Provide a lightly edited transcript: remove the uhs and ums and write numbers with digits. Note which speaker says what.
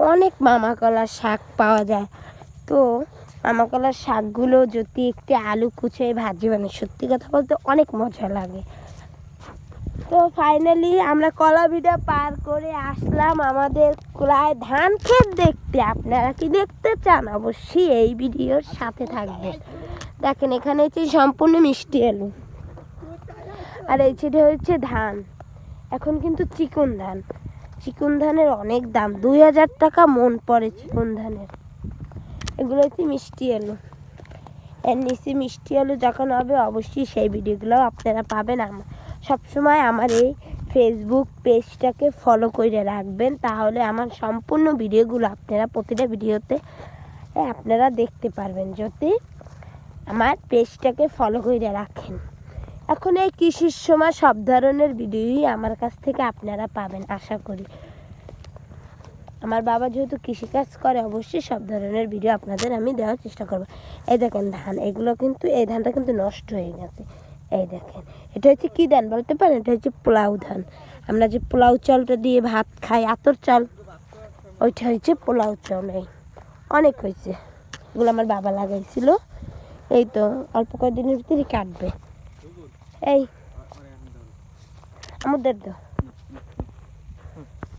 Speaker 1: অনেক মামা কলার শাক পাওয়া যায়। তো মামা কলার শাকগুলো যদি একটু আলু কুচিয়ে ভাজি বানাই, সত্যি কথা বলতে অনেক মজা লাগে। তো ফাইনালি আমরা কলাবিড়া পার করে আসলাম আমাদের প্রায় ধান ক্ষেত দেখতে। আপনারা কি দেখতে চান? অবশ্যই এই ভিডিওর সাথে থাকবেন। দেখেন এখানে হচ্ছে সম্পূর্ণ মিষ্টি আলু, আর এই ছেড়ে হচ্ছে ধান। এখন কিন্তু চিকন ধান, চিকন ধানের অনেক দাম, 2000 টাকা মন পড়ে চিকন ধানের। এগুলো হচ্ছে মিষ্টি আলু। এর নিচে মিষ্টি আলু যখন হবে অবশ্যই সেই ভিডিওগুলো আপনারা পাবেন। সবসময় আমার এই ফেসবুক পেজটাকে ফলো করে রাখবেন, তাহলে আমার সম্পূর্ণ ভিডিওগুলো আপনারা প্রতিটা ভিডিওতে আপনারা দেখতে পারবেন যদি আমার পেজটাকে ফলো করে রাখেন। এখন এই কৃষির সময় সব ধরনের ভিডিওই আমার কাছ থেকে আপনারা পাবেন আশা করি। আমার বাবা যেহেতু কৃষিকাজ করে, অবশ্যই সব ধরনের ভিডিও আপনাদের আমি দেওয়ার চেষ্টা করব। এই দেখেন ধান, এগুলো কিন্তু এই ধানটা কিন্তু নষ্ট হয়ে গেছে। এই দেখেন এটা হচ্ছে কী ধান বলতে পারেন? এটা হচ্ছে পোলাও ধান। আমরা যে পোলাও চালটা দিয়ে ভাত খাই, আতর চাল, ওইটা হচ্ছে পোলাও চাল। এই অনেক হয়েছে, এগুলো আমার বাবা লাগাইছিল। এই তো অল্প কয়েকদিনের ভিতরে কাটবে। এই আমাদের তো